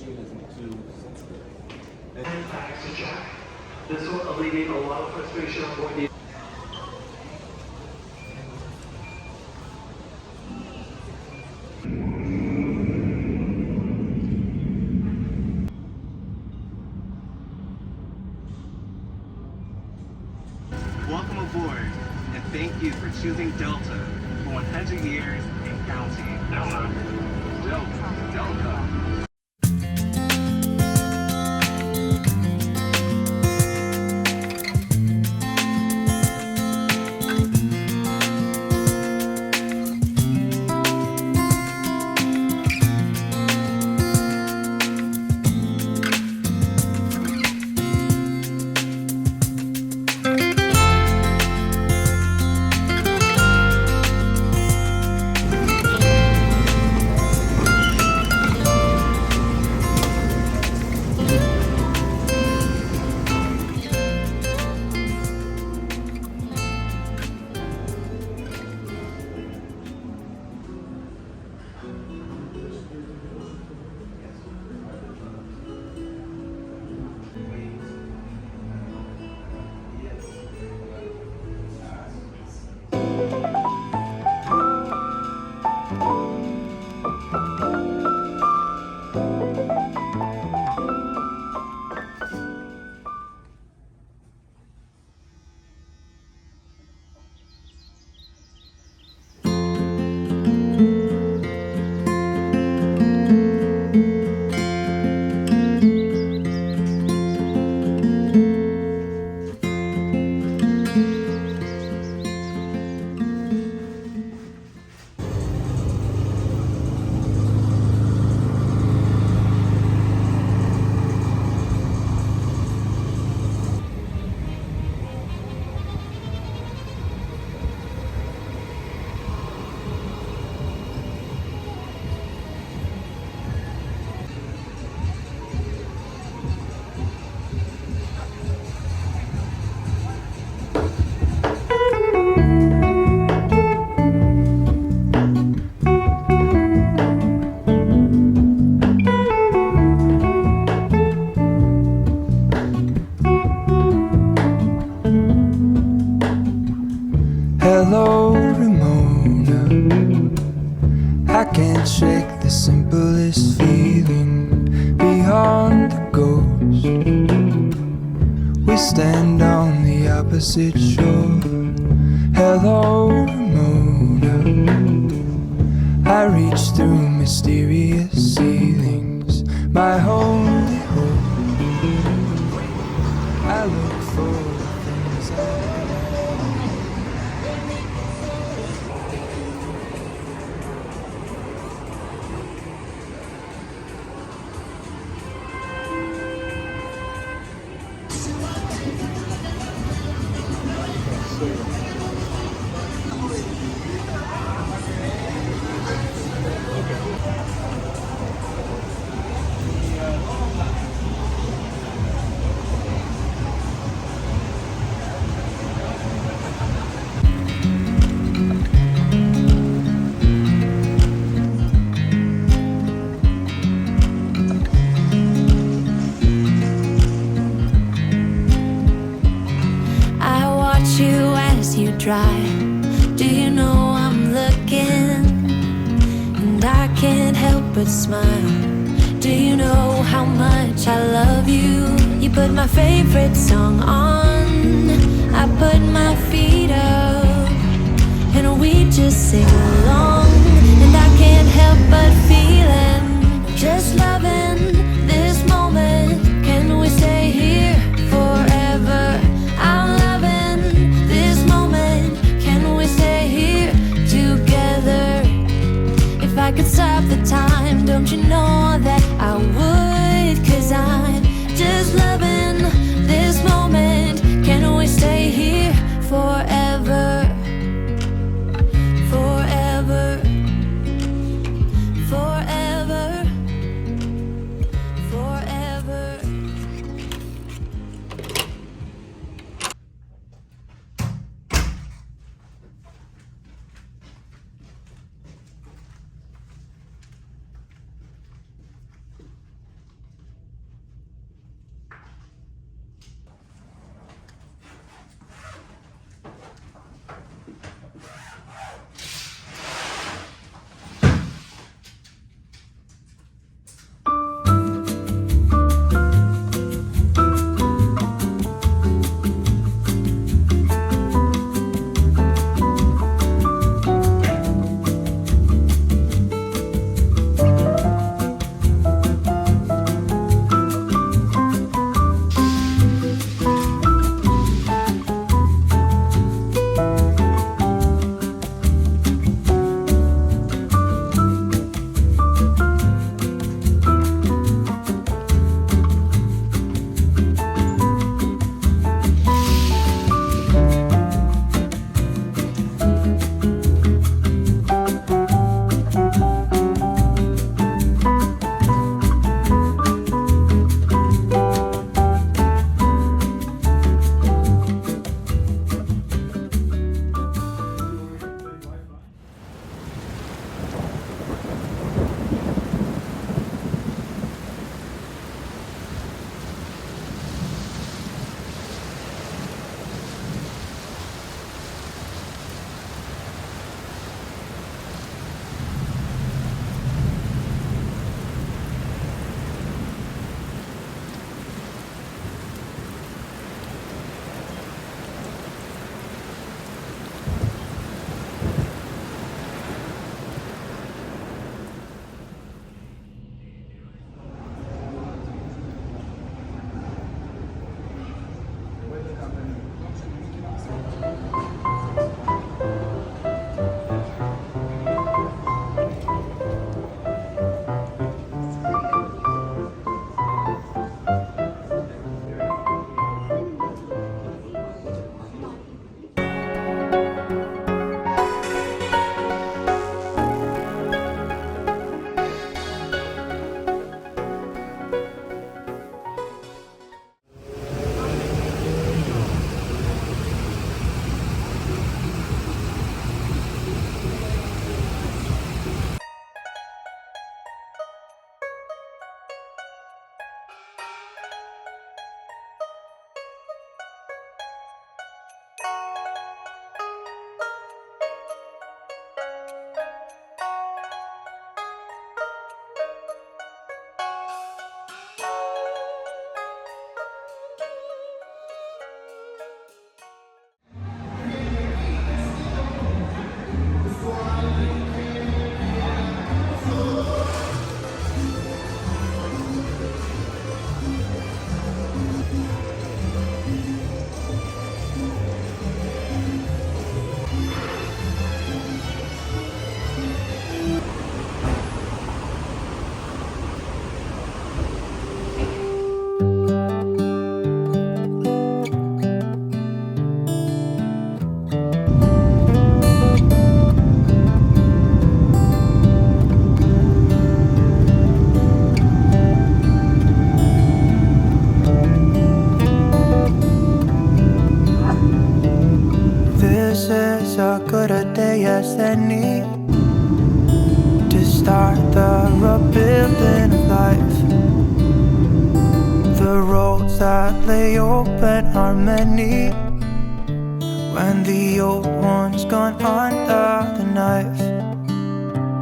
machine isn't too sensitive. And bags to check. This will alleviate a lot of frustration on board the Welcome aboard, and thank you for choosing Delta for 100 years and counting. Delta. Delta. Delta. Hello, Ramona. I can't shake the simplest feeling beyond the ghost. We stand on the opposite shore. Hello, Ramona. I reach through mysterious ceilings, my only hope. I look for the things I drive. Do you know I'm looking? And I can't help but smile. Do you know how much I love you? You put my favorite song on, I put my feet up, and we just sing along. And I can't help but feeling, just loving this moment. Can we stay here forever? I'm loving this moment. Can we stay here together? If I could stop the time, don't you know that I would? 'Cause I'm just loving this moment. Can we stay here forever? Forever. Forever. Forever. This is as good a day as any to start the rebuilding of life. The roads that lay open are many when the old one's gone under the knife.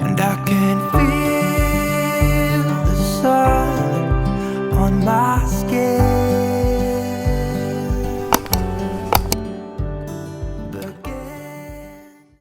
And I can feel